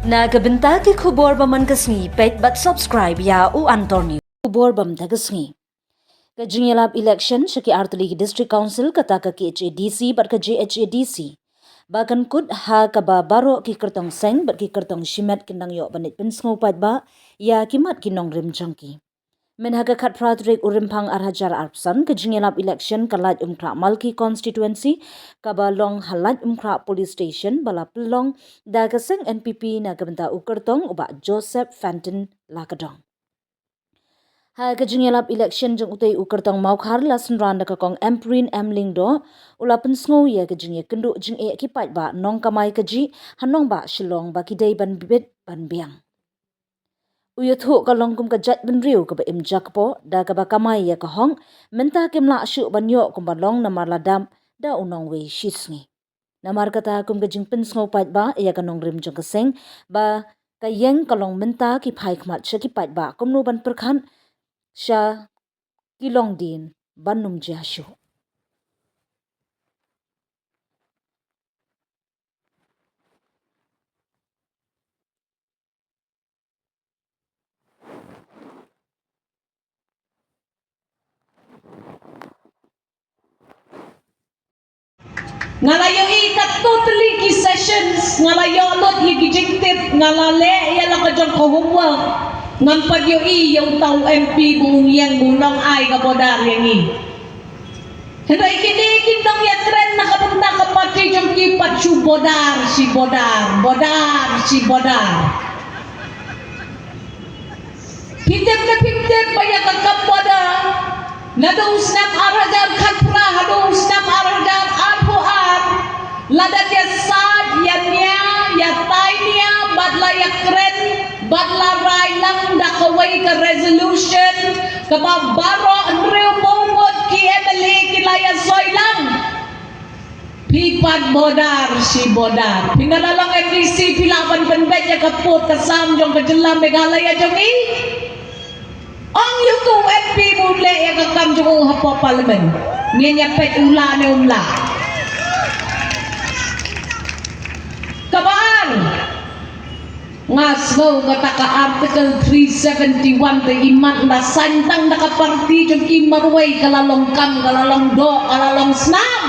Nagabenta ki khubor baman kasngi pet but subscribe ya u Antonio khubor bam dagasngi ka jingelap election shaki artuli district council kata ka KHADC but ka JHADC bakan kut ha ka ba baro ki kertong seng but ki kertong shimet kinang yo banit pinsngo pat ba ya kimat kinong rim jangki men ha ka khat pratrik urimpang arhajar arpsan ka jingelap election kalat umkra malki constituency ka ba long halat umkra police station bala pelong da ka seng NPP na kabenta ukertong uba Joseph Fenton lakadong ha ka jingelap election jeng utei ukertong maukhar lasen randa ka kong Emprin Emling do ulapen sngo ya ka jinge kendu jing e kipat ba nong kamai ka ji hanong ba shilong ba kidei ban bibit ban biang uyuthu ka longkum ka jat ben riu ka ba im jakpo da ka ba kamai ya ka hong menta kimla shu ban yo kum ba long namar ladam da unong we shisngi namar kata kum ka jing pen sngo pat ba ya ka nong rim jong ka seng ba ka yeng ka long menta ki phai khmat sha ki pat ba kum no ban perkhan sha ki long din ban num ja shu ngalayo ikat totally ki sessions ngalayo lot ligi jingtip ngalale ya la ka jong ko homework ngam pagyo i yung tau MP buong yang bunong ay kabodar yang i hendak kini kitong ya tren nakapunta ka pati jong kipat su bodar si bodar bodar si bodar pitip na pitip paya ka kabodar nadong snap arajar khatpra hadong snap arajar arpuar ladat ya sad ya nya ya tainya badla ya kren badla rai lang da kawai ka resolution kababaro andrew bongot ki emily kilaya soilang pipat bodar si bodar pinalalang MDC pilapan penbet ya kaput kasam jong kejelam Meghalaya jong i Ang yutu MP mule ya kakam jong hapo parlimen. Niya pet ula ne umla. Kabaan. Ngasgo kata ka article 371 te iman na santang nakaparti jong ki marway kalalong kam kalalong do kalalong snam.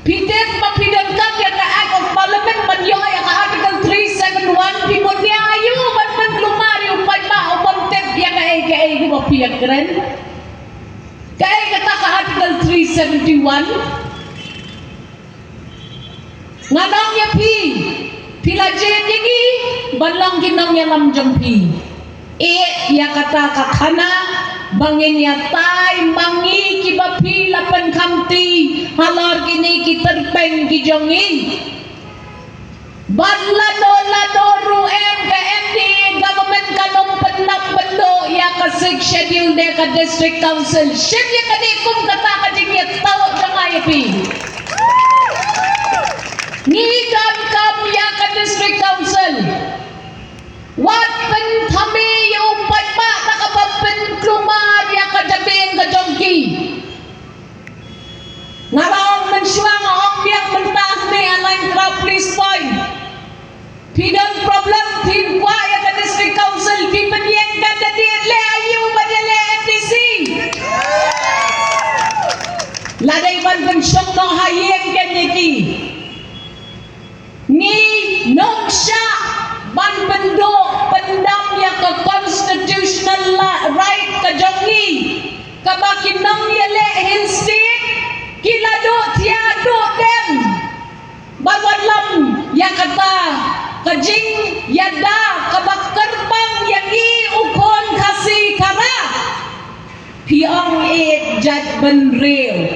Pidet mapidang kam ya ka act of parliament man yo ya ka article 371 pimot niya ayu man lumari upay ma ya kae ko piyak keren kae kata ka article 371 nganong ya pila jen yagi balang kinong ya lamjong pi ya kata ka khana bangin ya tai mangi ki ba pila pan khamti halor kini ki terpeng ki jongi badla do ru MKMD government kanong penap bendo ya ka six schedule de ka district council ship ya kadikum kata ka jingya taw jangay pi ni kam ya ka district council wat pen thami yu pai pa ta ka pen klumar ya ka jabing ka jongki ngarong mensuang ong yang mentah ni alain tra police point Pidang problem tim kwa ya ka district council di penyen ka dadi le ayu badale MDC ladai ban pensyong no hayeng ken yaki ni noksha ban bendo pendam ya ka constitutional right ka jongi ka bakinong ya le instinct kilado tiado dem bawadlam ya kata kajing yada kabakarbang yagi ukon kasi kara piang jad benreo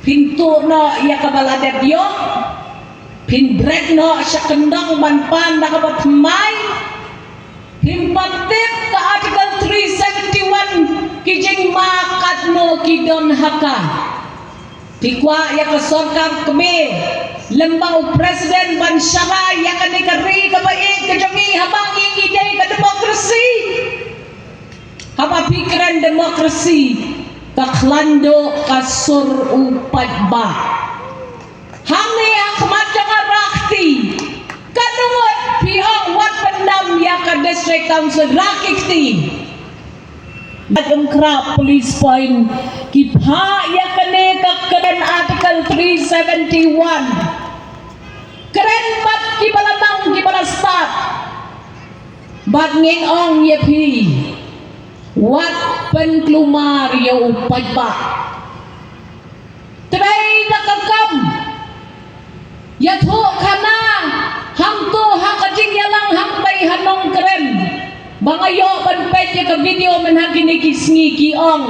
pintu no ya kabaladet yo pinbret no sa kendang manpan nakabatmay pimpatip ka article 371 kijing makat no kidon haka tikwa ya kasorkam kami lembang presiden bansyara yang kadikari kabaik kejongi habang ingidai ke demokrasi haba pikiran demokrasi kaklando kasur upat ba hamni akmat jangan rakti ka District Council Rakikti Madam Krab Police Point Kipha yakane kakren Article 371 Keren bat kibalatang kibalastat Bat ngin ong yepi Wat penklumar ya upayba Tray nakakam Yatho kana Hamto hakajing yalang hampay hanong keren Bangayo panpet ya ka video menhagini kisngi kiong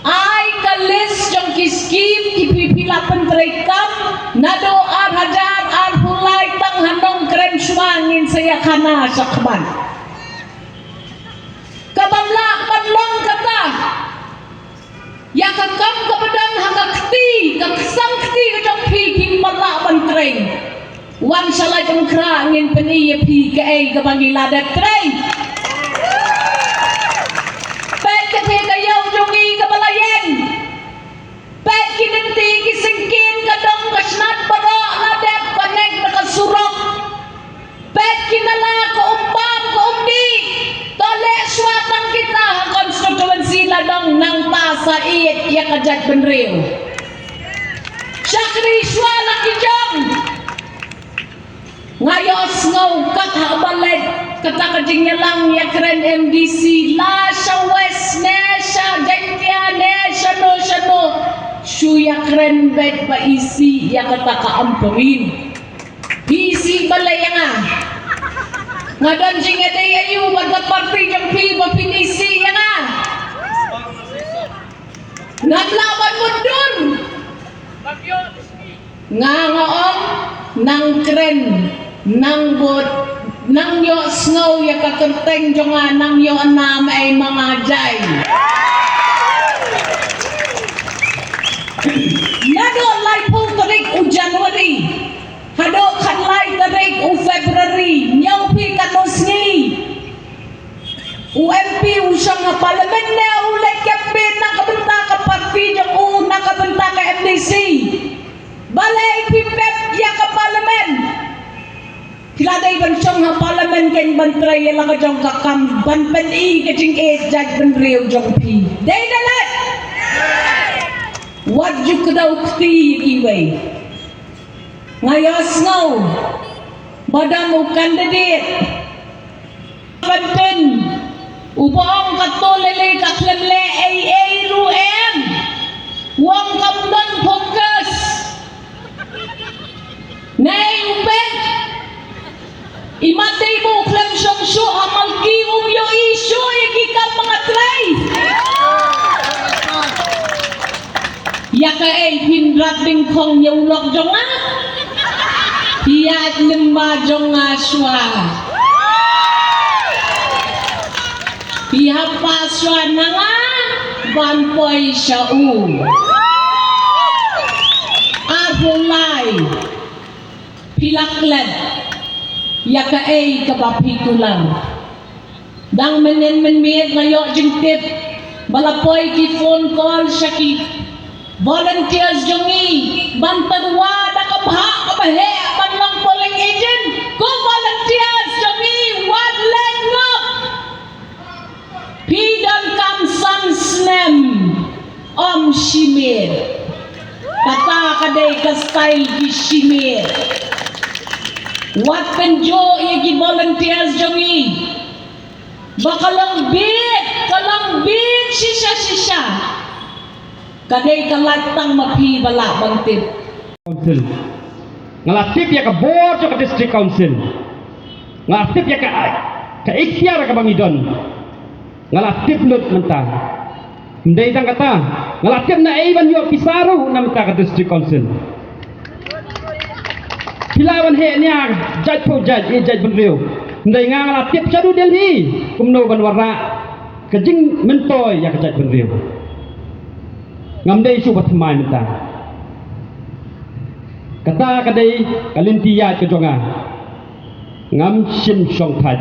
Ay kalis jong kiskim Kipipila pentrekam Nado ar hajar ar hulay tang hanong keren Suangin saya kana sakban Kabamla panlong kata Ya kakam kapadang hakakti Kaksangkti kajong pipin malak pantreng Wan salay jong krangin peniya pi kaay kabangiladat treng Pet kati kayaw jongi kabalayen Pet kinenti kisingkin kadong kasnat baro Nadep panek nakasurok Pet kinala kaumpam kaumdi Tole swatang kita konstituensi ladong nang tasa iit ya kajat benriw Syakri swala kijong Ngayos ngaw kakhabalet katakajing lang ya keren MDC la sa West Nesha Jengkia Nesha no shano Shuya keren bet pa isi ya katakaampurin Isi balay nga Ngadan jing eday ayu bagat party jang pi mapinisi ya nga Naglaban mo dun Ngaong nang keren nang bot nang yo snow ya kakerteng jonga nang yo anam ay mga jay Nado lay po tarik u January hado kanlay tarik u February nyaw pi kanosngi UMP usang nga parliament na ulay kapit nakabenta ka party jang u nakabenta ka MDC balay pipet ya ka parliament Kiladay bansong ha parliament keng bantray yalang ka jong kakam banpen i kajing judge banriw jong pi day dalat wadjuk daw kti iway ngayos ngaw badang candidate banten ubaong katolele kaklemle ay ruem wang kamdan focus nay upet Imatay mo klem siyang siyo amal kiwong yo isyo ikikang mga tray Yaka ay pinrating kong yulog jong nga Hiyat limba jong nga swa Hihapa swa na nga Banpoy siya u Arulay Pilaklet Yaka ay kapapito lang Dang menit ngayon jing tip Balapoy ki phone call siya ki Volunteers jongi Bantarwa nakabha kabahe Panlang polling agent Ko volunteers jongi Wadlet ngap Pidan kam sam snem Om shimir Kata kaday ka style ki shimir Wat penjo yagi volunteers jongi Bakalang bit sisa Kadai kalatang mapi bala bangtip Council Ngalatip ya ka board ka district council Ngalatip ya ka ikhtiar ka bangidon Ngalatip nut mentah Hindi itang kata Ngalatip na iwan yo pisaro na mentah ka district council Hilawan he niya judge po judge benriw Hindi nga ngalatip siya do Delhi kumno banwara kajing mentoy ya ka judge benriw Ngamday subat hamay mentah Kata kadai kalintiya ke jonga ngam sim song phat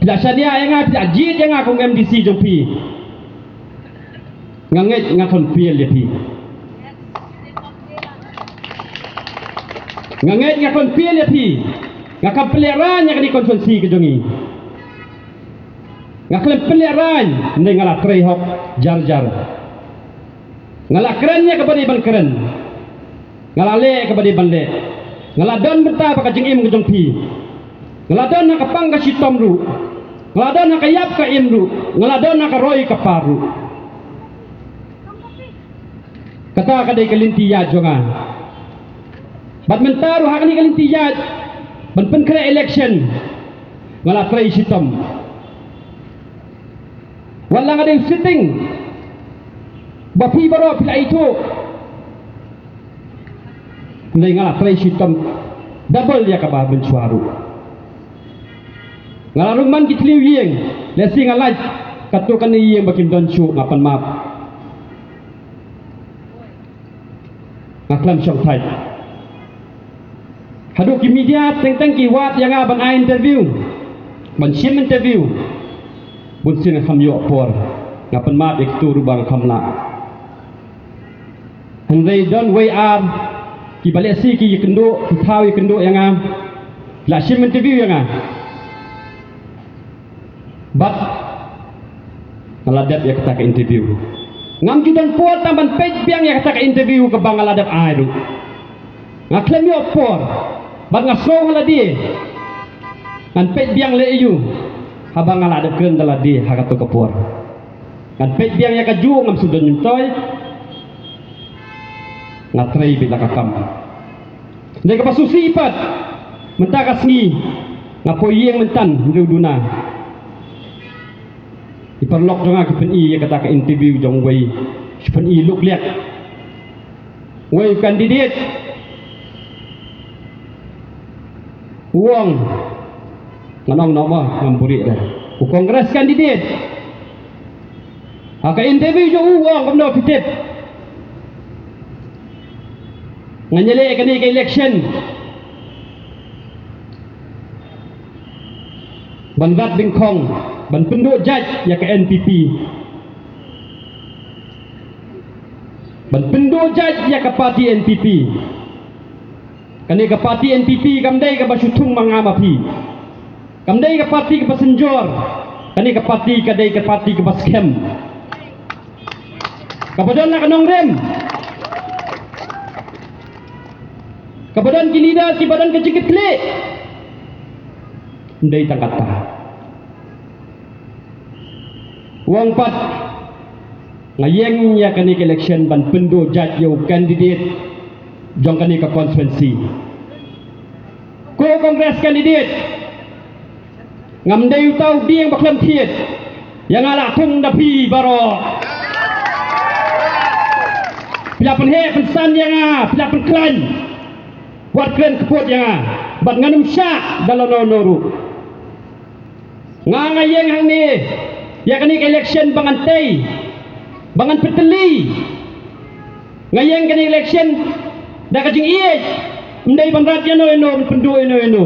bila sania yang ada jid yang aku MDC jong pi nganget ngakon feel ya pi nganget ngakon feel ya pi ngakam peliharaan yang di konsensi kejongi ngakam peliharaan ndai ngala trei hok jar ngala kerennya kepada iban keren ngala le kepada iban le ngala don benta pa kajing im kejong pi ngala don nak pang ka sitom ru ngala don nak yap ka im ru ngala don nak roi ka paru kata kadai kalintiya jonga bat mentaru hakni kalintiya ban penkre election ngala trei sitom wala nga din sitting bapi baro pila itu ndai ngala trei sitom double ya ka ba bensuaru ngala rumman kitliw yeng lesi ngalaj katukan ni yeng bakim don chu ngapan map ngaklam syong thai hadu ki media teng ki wat yang ban a interview ban sim interview bun sin kham yo por ngapan map ek tu rubang khamla handai don way ar ki balesi ki yekendo ki thau yekendo yang a la sim interview yang a bat ngaladat ya kata ke interview ngam judan por tamban page biang ya kata ke interview ke bang ngaladat airu ngaklem yo por bat ngasong ngaladi ngan page biang le yu habang ngaladat kren daladi hakato ke por ngan page biang ya kaju ngam sudan nyuntoy ngatrei bila kakam ndai ka pasusi ipat menta kasngi ngapoy yang mentan nduduna iperlok jonga kipen i kata ke interview jong wei kipen i look liat wei candidate uang nganong nama ngamburi dah u kongres candidate aka interview jong uang kamno pitip nganyele kani ke election bandat bingkong ban penduk jaj ya ke NPP ban penduk jaj ya ke parti NPP kani ke parti NPP kamdai ke basutung mangamapi kamdai ke parti ke pasenjor kani ke parti kadai ke parti ke baskem kapadon nak nong rem kapadon kilida ki badan ke cikit klik ndai tangkata wang pat ngayeng ya kani ke election ban pendo jaj yo candidate jong kani ke konstituensi ko kongres candidate ngam dei tau dieng baklam thiet yang ala thung dapi baro pila pen he pen san yang pila pen klan wat klan kepot yang bat nganum syak dalam noru ngayeng hang ni ya kani election bangan tei bangan peteli ngayeng kani election da kajing iye ndai ban rat yano eno pendu eno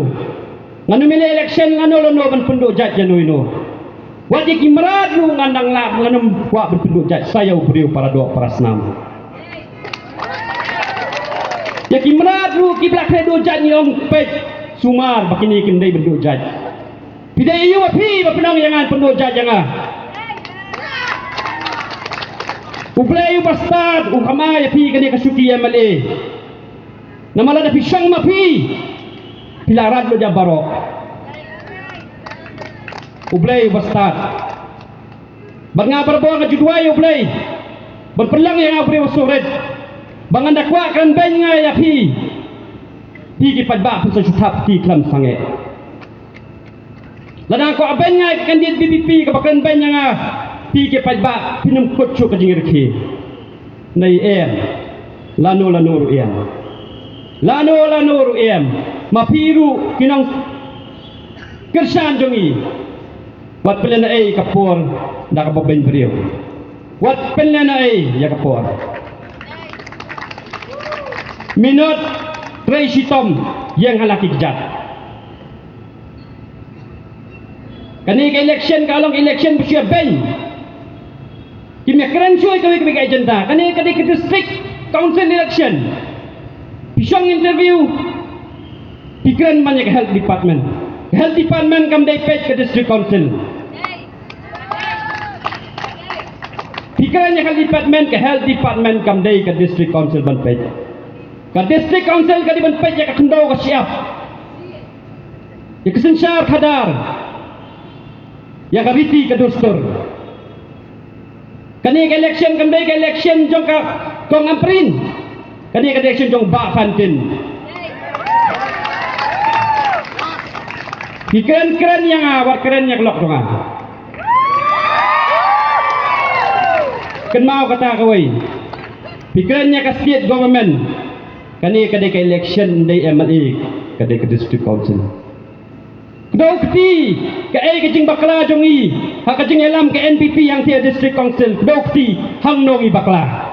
nganu mile election ngano lono ban pendu jat yano eno wadi kimrat lu ngandang la nganum wa ban pendu jat saya ubriu para doa para senam ya kimrat lu kiblak redo jat nyong pet sumar bakini kimdai bendu jat pidai iyu api bapenang jangan pendu jat jangan uplay bastard ukamay pi kani kasuki mali namala da pisang mapi pilarat lo jabaro uplay bastard bang ngabar bo ka judway uplay berperlang yang abri usuret bangan dakwa kan ben nga yapi pi ki padba sa jutap ti klam sange ladang ko aben nga kandid BBP ka bakan ben nga pi ke padba pinum kotcho ka jingir ki nei lano ru mapiru kinang kersan jongi wat pelena kapor da ka baben brio wat pelena ya kapor minot Tracy-Tom yang halaki jat kani ke election kalong election besia ben kimya keren suai kami agenda kani ke district council election pisang interview Pikiran banyak ke health department. Health department kam day page ke district council. Pikirannya ke health department kam day ke district council ban page. Ke district council ke di ban page ya ke kendau ke siap. Ya ke sensar kadar. Ya ke riti ke dostur. Kani ke election kam day ke election jong ka kong amprin. Kani ke election jong ba fantin. Pikiran-pikiran yang awak keren yang kelok dong. Kan mau kata kawai. Pikirannya ke state government. Kani kadai ke election day MLA, kadai ke district council. Kedau keti ke kejing bakla jongi, ha kejing elam ke NPP yang tiada district council. Kedau keti hang nongi bakla.